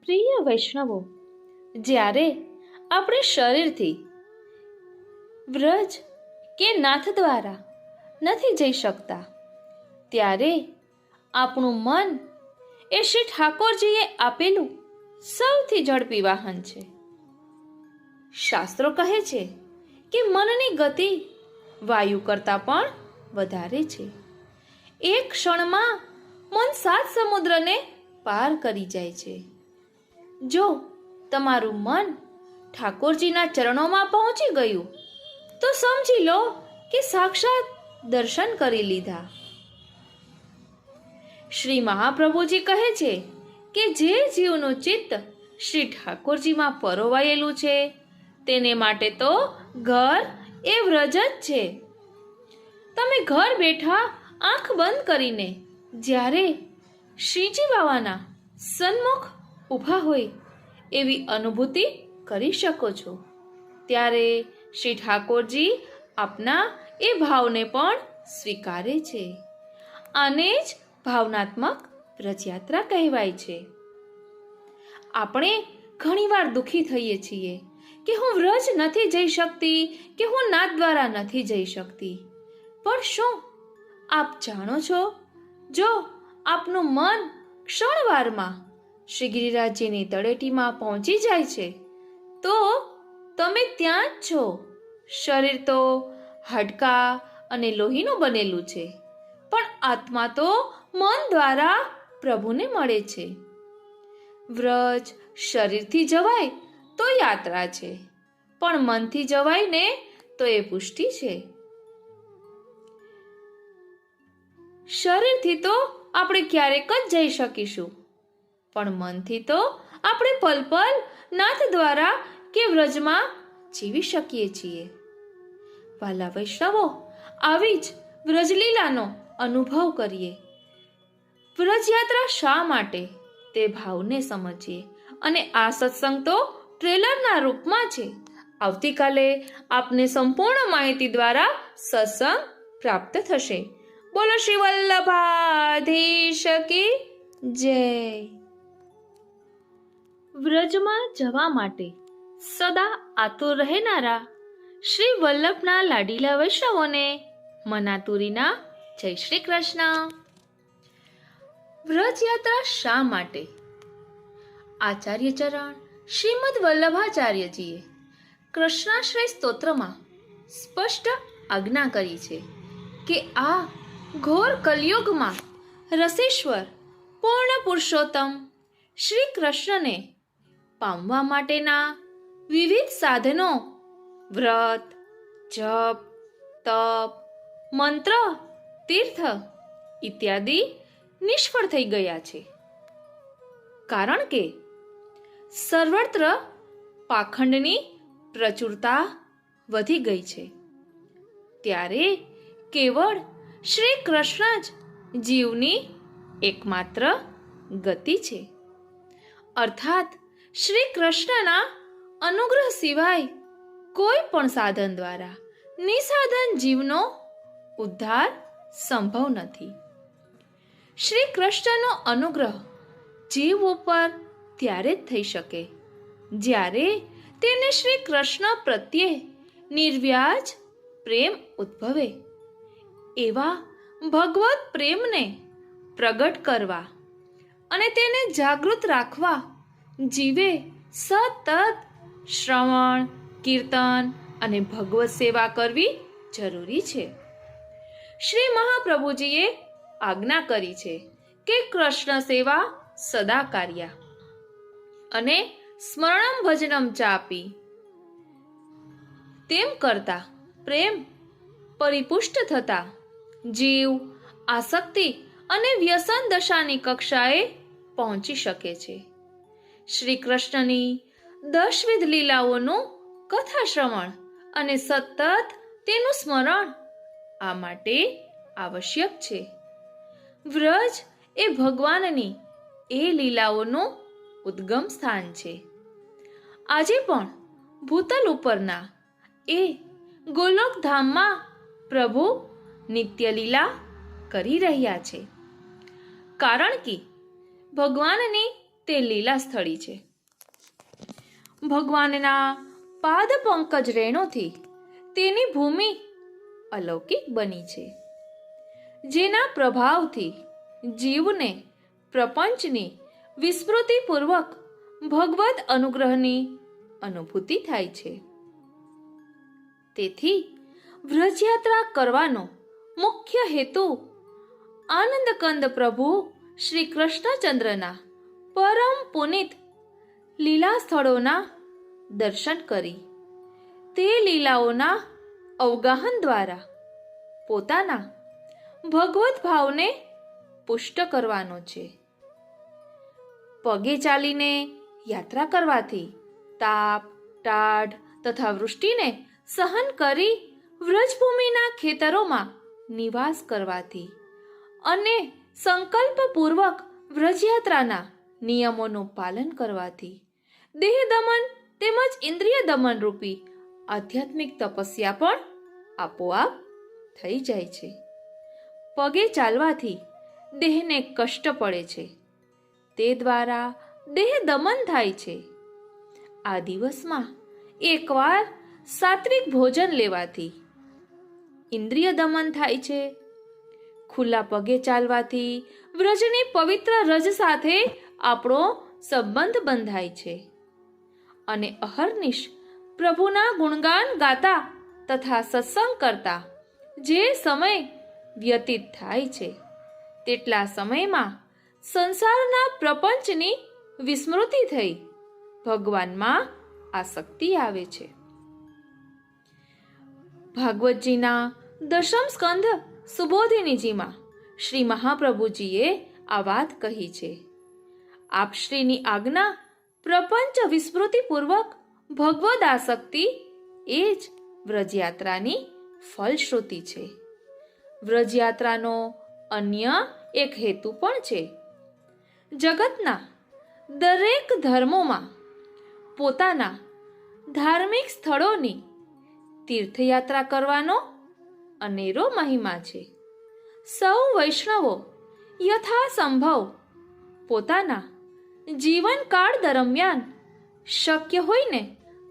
પ્રિય વૈષ્ણવો, જ્યારે આપણે શરીરથી વ્રજ કે નાથ દ્વારા નથી જઈ શકતા, ત્યારે આપણું મન એ શ્રી ઠાકોરજીએ આપેલું સૌથી ઝડપી વાહન છે. શાસ્ત્રો કહે છે કે મનની ગતિ વાયુ કરતાં પણ વધારે છે. એક ક્ષણમાં મન 7 સમુદ્રને પાર કરી જાય છે. જો તમારું મન ઠાકોરજીના ચરણોમાં પહોંચી ગયું તો સમજી લો કે સાક્ષાત દર્શન કરી લીધા. શ્રી મહાપ્રભુજી કહે છે કે જે જીવનું ચિત્ત શ્રી ઠાકોરજીમાં પરોવાયેલું છે તેને માટે તો ઘર એ વ્રજ જ છે. તમે ઘર બેઠા આંખ બંધ કરીને જ્યારે શ્રીજી બાવાના સન્મુખ ઊભા હોય એવી અનુભૂતિ કરી શકો છો. ત્યારે શ્રી ઠાકોરજી આપના એ ભાવને પણ સ્વીકારે છે. આને જ ભાવનાત્મક વ્રજયાત્રા કહેવાય છે. આપણે ઘણીવાર દુઃખી થઈએ છીએ કે હું વ્રજ નથી જઈ શકતી, કે હું નાથ દ્વારા નથી જઈ શકતી. પણ શું આપ જાણો છો, જો આપનું મન ક્ષણવારમાં શ્રી ગિરિરાજજીની તળેટીમાં પહોંચી જાય છે તો તમે ત્યાં જ છો. શરીર તો હાડકાં અને લોહીનું બનેલું છે, પણ આત્મા તો મન દ્વારા પ્રભુને મળે છે. વ્રજ શરીરથી જવાય તો યાત્રા છે, પણ મનથી જવાય ને તો એ પુષ્ટિ છે. શરીરથી તો આપણે ક્યારેક જ જઈ શકીશું, પણ મનથી તો આપણે પલ પલ નાથ દ્વારા કે વ્રજમાં જીવી શકીએ છીએ. વાલા વૈષ્ણવો, આવી જ વ્રજલીલાનો અનુભવ કરીએ. વ્રજયાત્રા શા માટે તે ભાવને સમજીએ. અને આ સત્સંગ તો ટ્રેલરના રૂપમાં છે. આવતીકાલે આપને સંપૂર્ણ માહિતી દ્વારા સત્સંગ પ્રાપ્ત થશે. બોલો શ્રી વલ્લભાધીશ કી જય. વ્રજમાં જવા માટે સદા આતુર રહેનારા શ્રી વલ્લભના લાડીલા વૈષ્ણવોને મનાતુરીના જય શ્રી કૃષ્ણ. વ્રજયાત્રા શા માટે? આચાર્ય ચરણ શ્રીમદ વલ્લભાચાર્યજીએ કૃષ્ણાશ્રય સ્તોત્રમાં સ્પષ્ટ આજ્ઞા કરી છે કે આ ઘોર કલયુગમાં રસેશ્વર પૂર્ણ પુરુષોત્તમ શ્રી કૃષ્ણને પામવા માટેના વિવિધ સાધનો વ્રત, જપ, તપ, મંત્ર, તીર્થ ઇત્યાદિ નિષ્ફળ થઈ ગયા છે. કારણ કે સર્વત્ર પાખંડની પ્રચુરતા વધી ગઈ છે. ત્યારે કેવળ શ્રી કૃષ્ણ જ જીવની એકમાત્ર ગતિ છે. અર્થાત શ્રી કૃષ્ણના અનુગ્રહ સિવાય કોઈ પણ સાધન દ્વારા નિસાધન જીવનો ઉદ્ધાર સંભવ નથી. શ્રી કૃષ્ણનો અનુગ્રહ જીવ ઉપર ત્યારે જ થઈ શકે જ્યારે તેને શ્રી કૃષ્ણ પ્રત્યે નિર્વ્યાજ પ્રેમ ઉદ્ભવે. એવા ભગવત પ્રેમને પ્રગટ કરવા અને તેને જાગૃત રાખવા જીવે સતત શ્રવણ, કીર્તન અને ભગવત સેવા કરવી જરૂરી છે. શ્રી મહાપ્રભુજીએ આજ્ઞા કરી છે કે કૃષ્ણ સેવા સદા કાર્યા અને સ્મરણમ ભજનમ ચાપી. તેમ કરતા પ્રેમ પરિપુષ્ટ થતા જીવ આસક્તિ અને વ્યસન દશાની કક્ષાએ પહોંચી શકે છે. શ્રી કૃષ્ણની 10 વિધ લીલાઓનું કથા શ્રવણ અને સતત તેનું સ્મરણ આ માટે આવશ્યક છે. વ્રજ એ ભગવાનની એ લીલાઓનું ઉદ્ગમ સ્થાન છે. આજે પણ ભૂતલ ઉપરના એ ગોલોક ધામમાં પ્રભુ નિત્ય લીલા કરી રહ્યા છે. કારણ કે ભગવાનની તે લીલા સ્થળી છે. ભગવાનના પાદ પંકજ રેણુથી તેની ભૂમિ અલૌકિક બની છે, જેના પ્રભાવથી જીવને પ્રપંચની વિસ્મૃતિપૂર્વક ભગવદ અનુગ્રહની અનુભૂતિ થાય છે. તેથી વ્રજયાત્રા કરવાનો મુખ્ય હેતુ આનંદકંદ પ્રભુ શ્રી કૃષ્ણચંદ્રના પરમ પુનિત લીલા સ્થળોના દર્શન કરી તે લીલાઓના અવગાહન દ્વારા પોતાના ભગવત ભાવને પુષ્ટ કરવાનો છે. પગે ચાલીને યાત્રા કરવાથી તાપ, ટાઢ તથા વૃષ્ટિને સહન કરી વ્રજભૂમિના ખેતરોમાં નિવાસ કરવાથી અને સંકલ્પપૂર્વક વ્રજયાત્રાના નિયમોનું પાલન કરવાથી દેહ દમન તેમજ ઇન્દ્રિય દમન રૂપી આધ્યાત્મિક તપસ્યા પણ આપોઆપ થઈ જાય છે. પગે ચાલવાથી દેહને કષ્ટ પડે છે, તે દ્વારા દેહ દમન થાય છે. આ દિવસમાં એકવાર સાત્વિક ભોજન લેવાથી ઇન્દ્રિય દમન થાય છે. ખુલ્લા પગે ચાલવાથી વ્રજની પવિત્ર રજ સાથે આપણો સંબંધ બંધાય છે અને અહર્નિશ પ્રભુના ગુણગાન ગાતા તથા સત્સંગ કરતા જે સમય વ્યતીત થાય છે તેટલા સમયમાં સંસારના પ્રપંચની વિસ્મૃતિ થઈ ભગવાનમાં આસક્તિ આવે છે. ભાગવતજીના દશમ સ્કંધ સુબોધિનીજીમાં શ્રી મહાપ્રભુજીએ આ વાત કહી છે. આપશ્રીની આજ્ઞા પ્રપંચ વિસ્મૃતિપૂર્વક ભગવદ આસક્તિ એ જ વ્રજયાત્રાની ફલશ્રુતિ છે. વ્રજયાત્રાનો અન્ય એક હેતુ પણ છે. જગતના દરેક ધર્મોમાં પોતાના ધાર્મિક સ્થળોની તીર્થયાત્રા કરવાનો અનેરો મહિમા છે. સૌ વૈષ્ણવો યથાસંભવ પોતાના જીવનકાળ દરમિયાન શક્ય હોય ને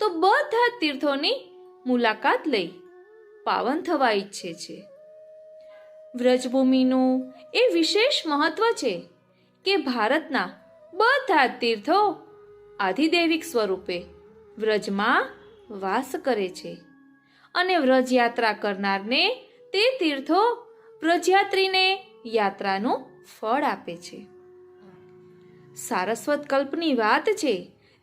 તો બધા તીર્થોની મુલાકાત લઈ પાવન થવા ઈચ્છે છે. વ્રજભૂમિનું એ વિશેષ મહત્વ છે કે ભારતના બધા તીર્થો આધિદૈવિક સ્વરૂપે વ્રજમાં વાસ કરે છે અને વ્રજયાત્રા કરનારને તે તીર્થો વ્રજયાત્રીને યાત્રાનું ફળ આપે છે. સારસ્વત કલ્પની વાત છે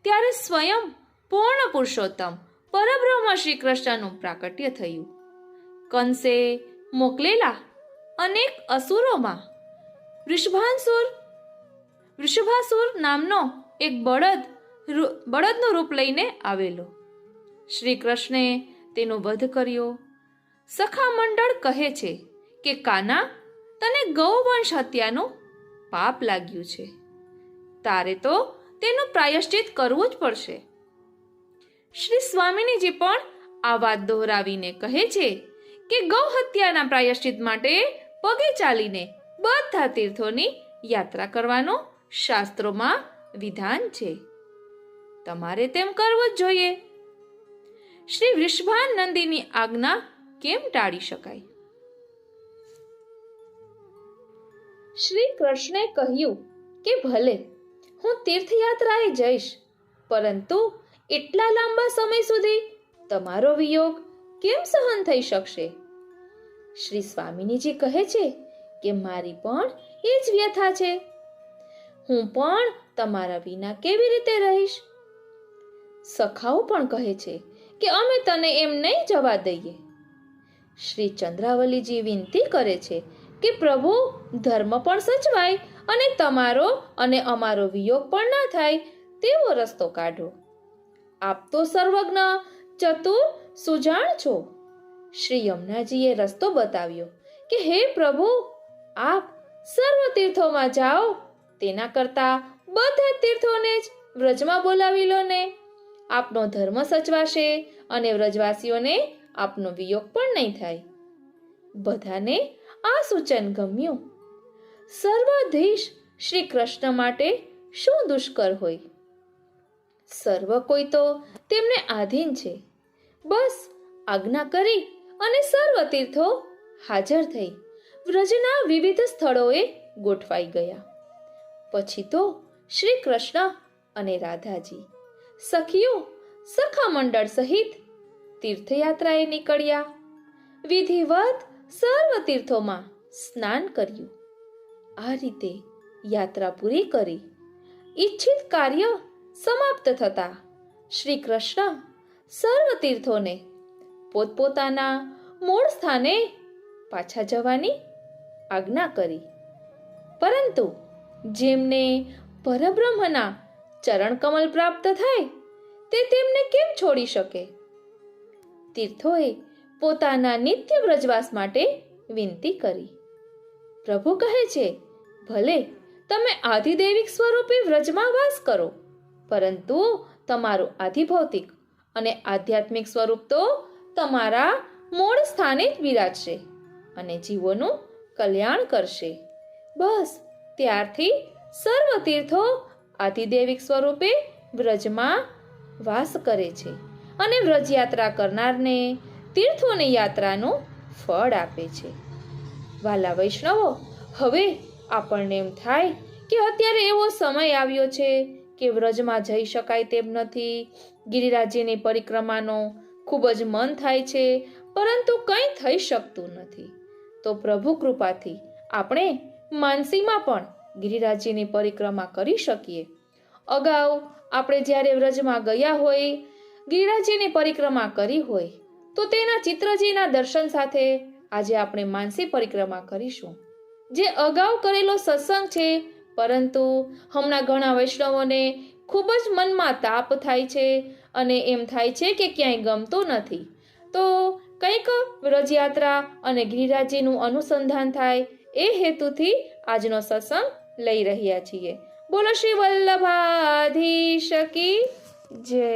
ત્યારે સ્વયં પૂર્ણ પુરુષોત્તમ પરબ્રહ્મ શ્રી કૃષ્ણનું પ્રાકટ્ય થયું. કંસે મોકલેલા અનેક અસુરોમાં વૃષભાસુર નામનો એક બળદનું રૂપ લઈને આવેલો. શ્રી કૃષ્ણે તેનો વધ કર્યો. સખા મંડળ કહે છે કે કાના, તને ગૌવંશ હત્યાનું પાપ લાગ્યું છે, તારે તો તેનું પ્રાયશ્ચિત કરવું જ પડશે. શ્રી સ્વામિનીજી પણ આ વાત દોહરાવીને કહે છે કે ગૌ હત્યાના પ્રાયશ્ચિત માટે પગે ચાલીને બધા તીર્થોની યાત્રા કરવાનો શાસ્ત્રોમાં વિધાન છે. તમારે તેમ કરવું જ જોઈએ. શ્રી વૃષભાનંદીની આજ્ઞા કેમ ટાળી શકાય? શ્રી કૃષ્ણે કહ્યું કે ભલે હું તીર્થયાત્રાએ જઈશ, પરંતુ એટલા લાંબા સમય સુધી તમારો વિયોગ કેમ સહન થઈ શકશે? શ્રી સ્વામિનીજી કહે છે કે મારી પણ એ જ વ્યથા છે. હું પણ તમારા વિના કેવી રીતે રહીશ? સખાઓ પણ કહે છે કે અમે તને એમ નહીં જવા દઈએ. શ્રી ચંદ્રાવલીજી વિનંતી કરે છે કે પ્રભુ, ધર્મ પણ સચવાય અને તમારો અને અમારો વિયોગ પણ ના થાય તેવો રસ્તો કાઢો. આપ તો સર્વજ્ઞ, ચતુર, સુજાણ છો. શ્રી યમુનાજીએ રસ્તો બતાવ્યો કે હે પ્રભુ, આપ સર્વ તીર્થોમાં જાઓ, તેના કરતા બધા તીર્થોને જ વ્રજમાં બોલાવી લો ને. આપનો ધર્મ સચવાશે અને વ્રજવાસીઓને આપનો વિયોગ પણ નહીં થાય. બધાને આ સૂચન ગમ્યું. સર્વાધીશ શ્રી કૃષ્ણ માટે શું દુષ્કર હોય? સર્વ કોઈ તો તેમને આધીન છે. બસ આજ્ઞા કરી અને સર્વ તીર્થો હાજર થઈ વ્રજના વિવિધ સ્થળોએ ગોઠવાઈ ગયા. પછી તો શ્રી કૃષ્ણ અને રાધાજી સખીઓ સખા મંડળ સહિત તીર્થયાત્રાએ નીકળ્યા. વિધિવત સર્વ તીર્થોમાં સ્નાન કર્યું. આ રીતે યાત્રા પૂરી કરી ઈચ્છિત કાર્ય સમાપ્ત થતા શ્રી કૃષ્ણ સર્વ તીર્થોને પોતપોતાના મૂળ સ્થાને પાછા જવાની આજ્ઞા કરી. પરંતુ જેમને પરબ્રહ્મના ચરણ કમલ પ્રાપ્ત થાય તે તેમને કેમ છોડી શકે? તીર્થોએ પોતાના નિત્ય વ્રજવાસ માટે વિનંતી કરી. પ્રભુ કહે છે, ભલે તમે આધિદૈવિક સ્વરૂપે વ્રજમાં વાસ કરો, પરંતુ તમારું આધિભૌતિક અને આધ્યાત્મિક સ્વરૂપ તો તમારા મૂળ સ્થાને જ બિરાજશે અને જીવોનું કલ્યાણ કરશે. બસ ત્યારથી સર્વ તીર્થો આધિદૈવિક સ્વરૂપે વ્રજમાં વાસ કરે છે અને વ્રજયાત્રા કરનારને તીર્થોની યાત્રાનું ફળ આપે છે. વાલા વૈષ્ણવો, હવે આપણને એમ થાય કે અત્યારે એવો સમય આવ્યો છે કે વ્રજમાં જઈ શકાય તેમ નથી. ગિરિરાજજીની પરિક્રમાનો ખૂબ જ મન થાય છે, પરંતુ કંઈ થઈ શકતું નથી. તો પ્રભુ કૃપાથી આપણે માનસીમાં પણ ગિરિરાજજીની પરિક્રમા કરી શકીએ. અગાઉ આપણે જ્યારે વ્રજમાં ગયા હોય, ગિરિરાજજીની પરિક્રમા કરી હોય, તો તેના ચિત્રજીના દર્શન સાથે આજે આપણે માનસી પરિક્રમા કરીશું. જે અગાઉ કરેલો સત્સંગ છે, પરંતુ હમણાં ઘણા વૈષ્ણવોને ખૂબ જ મનમાં તાપ થાય છે અને એમ થાય છે કે ક્યાંય ગમતું નથી. તો કંઈક વ્રજયાત્રા અને ગિરિરાજજીનું અનુસંધાન થાય એ હેતુથી આજનો સત્સંગ લઈ રહ્યા છીએ. બોલો શ્રી વલ્લભાધીશ કી જય.